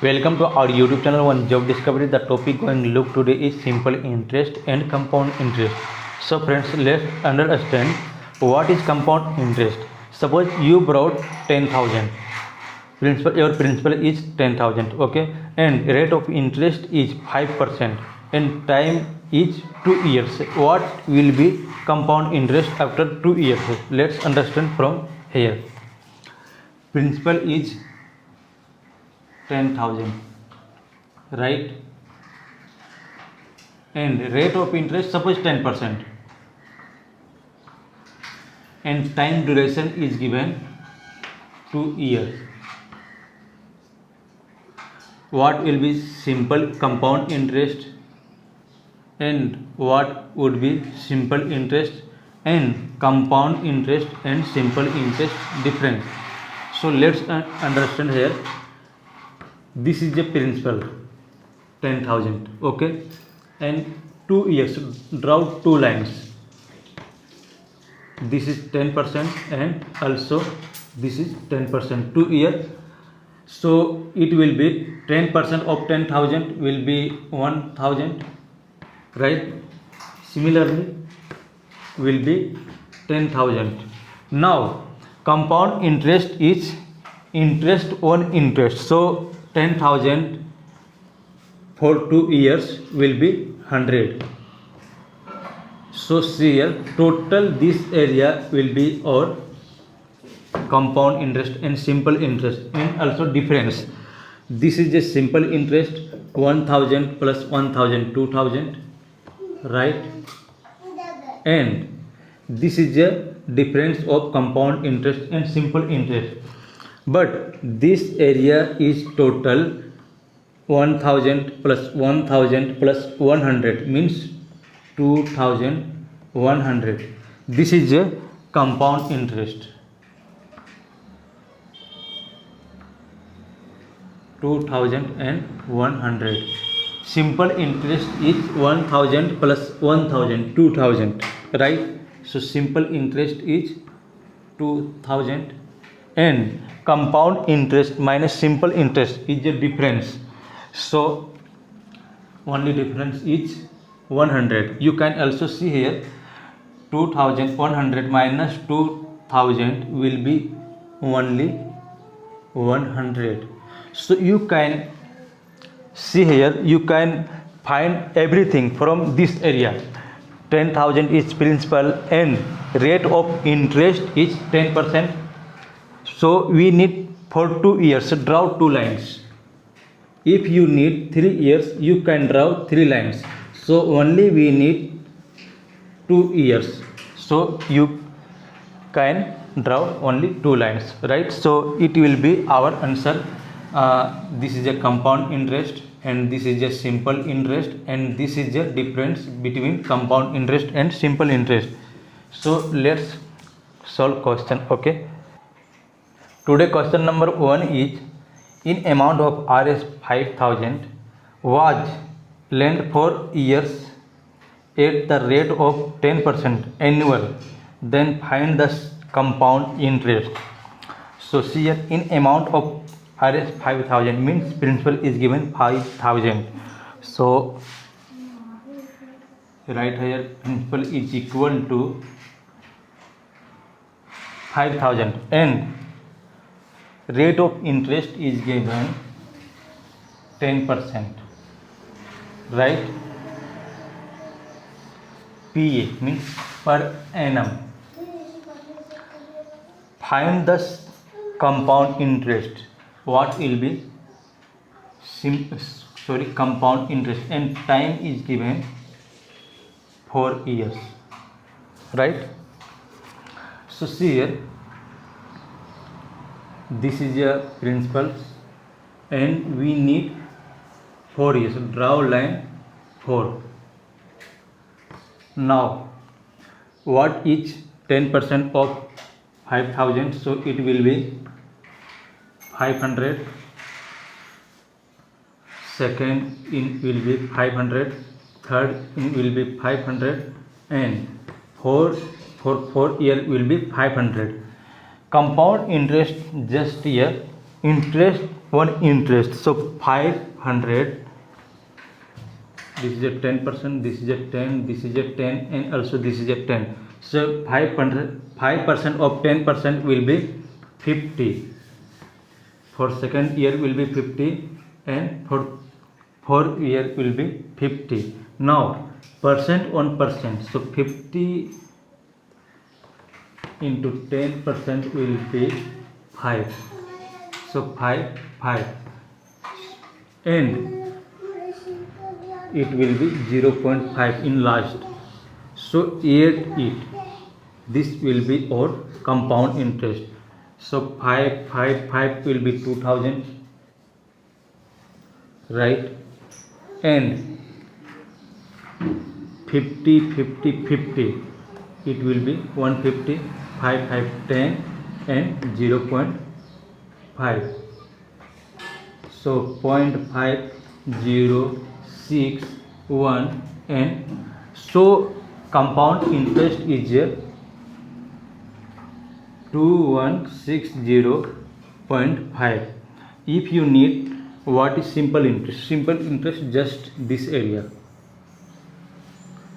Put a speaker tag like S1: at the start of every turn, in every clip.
S1: Welcome to our YouTube channel One Job Discovery. The topic going look today is simple interest and compound interest. So friends, let's understand what is compound interest. Suppose you borrowed 10,000. Your principal is 10,000. Okay, and rate of interest is 5%, and time is 2 years. What will be compound interest after 2 years? Let's understand from here. Principal is 10,000, right? And rate of interest suppose 10%, and time duration is given 2 years. What will be simple compound interest and what would be simple interest, and compound interest and simple interest difference? So let's understand here. This is the principal 10,000, okay, and 2 years. Draw two lines. This is 10% and also this is 10%. 2 years, so it will be 10% of 10,000 will be 1,000, right? Similarly will be 10,000. Now compound interest is interest on interest. So 10,000 for 2 years will be 100. So see here, total this area will be our compound interest and simple interest, and also difference. This is a simple interest, 1,000 plus 1,000, 2,000, right? And this is a difference of compound interest and simple interest. But this area is total 1,000 plus 1,000 plus 100 means 2,100. This is a compound interest. 2,100. Simple interest is 1,000 plus 1,000, 2,000, right? So simple interest is 2,000, and compound interest minus simple interest is the difference. So only difference is 100. You can also see here 2,100 minus 2,000 will be only 100. So you can see here, you can find everything from this area. 10,000 is principal and rate of interest is 10%. So we need for 2 years, draw two lines. If you need 3 years, you can draw 3 lines. So only we need 2 years. So you can draw only 2 lines, right? So it will be our answer. This is a compound interest and this is a simple interest, and this is the difference between compound interest and simple interest. So let's solve question. Okay, today question number 1 is, in amount of Rs 5,000 was lent for years at the rate of 10% annual, then find the compound interest. So see here, in amount of Rs 5,000 means principal is given 5,000. So right here, principal is equal to 5,000 and rate of interest is given 10%, right? PA means per annum. Find the compound interest. What will be compound interest, and time is given 4 years, right? So see here, this is a principal and we need 4 years. Draw line 4. Now what is 10% of 5,000? So it will be 500. Second in will be 500. Third in will be 500, and for 4 year will be 500. Compound interest, just here interest one interest. So 500, this is a 10%, this is a 10, this is a 10, and also this is a 10. So 5% of 10% will be 50. For second year will be 50, and for fourth year will be 50. Now percent on percent, so 50 into 10% will be 5. So 5, and it will be 0.5 in last. So add it. This will be our compound interest. So 5 will be 2000, right? And 50, it will be 150, 5, 10, and 0.5. So 0.5061, and so compound interest is 2160.5. If you need what is simple interest just this area,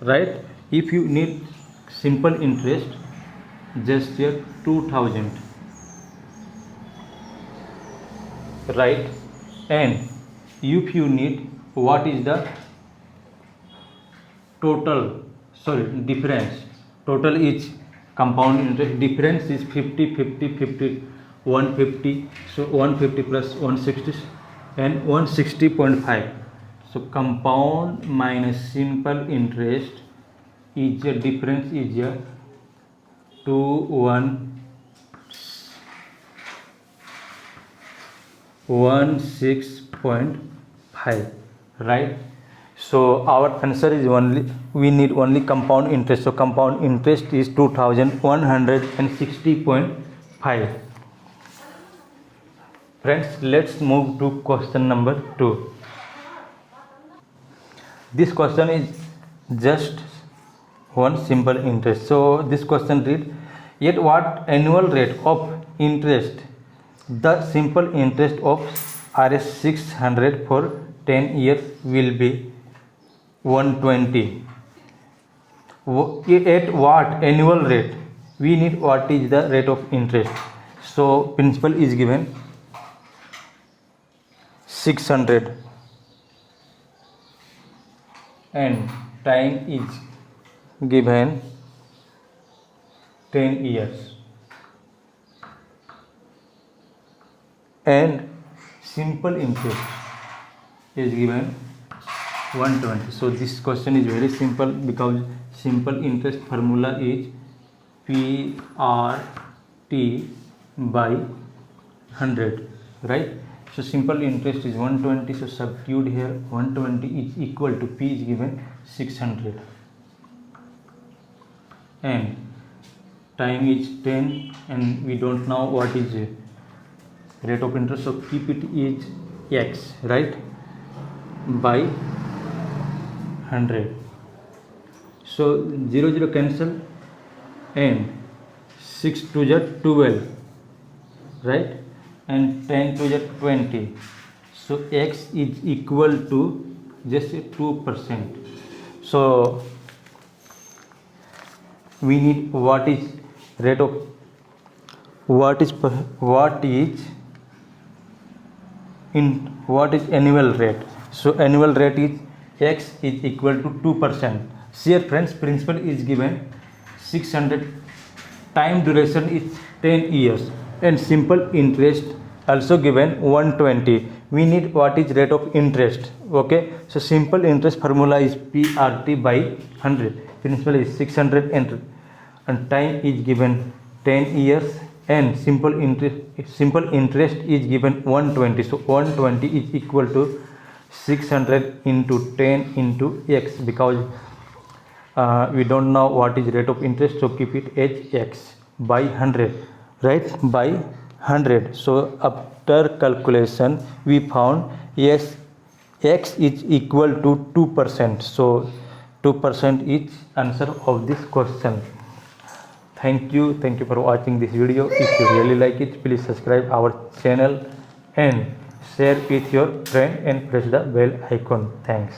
S1: right? If you need simple interest, just here 2000, right? And if you need what is the difference, total is compound interest, difference is 50, 150. So 150 plus 160 and 160.5. so compound minus simple interest is a difference is a 216.5, right? So our answer is we need only compound interest. So compound interest is 2160.5. Friends, let's move to question number 2. This question is just one simple interest. So this question read, at what annual rate of interest the simple interest of Rs 600 for 10 years will be 120. At what annual rate? We need what is the rate of interest. So principal is given 600 and time is given 10 years, and simple interest is given 120. So this question is very simple because simple interest formula is PRT by 100, right? So simple interest is 120. So substitute here 120 is equal to P is given 600 and time is 10, and we don't know what is rate of interest. So keep it is X, right, by 100. So 0 cancel and 6 to the 12, right, and 10 to the 20. So X is equal to just 2%. So we need what is rate of what is annual rate. So annual rate is X is equal to 2%. Here friends, principal is given 600, time duration is 10 years, and simple interest also given 120. We need what is rate of interest. Okay, so simple interest formula is PRT by 100. Principal is 600 and time is given 10 years, and simple interest is given 120. So 120 is equal to 600 into 10 into X, because we don't know what is rate of interest, so keep it as X by 100, right, by 100. So after calculation we found yes, X is equal to 2%. So 2% is answer of this question. Thank you for watching this video. If you really like it, please subscribe our channel and share with your friend and press the bell icon. Thanks.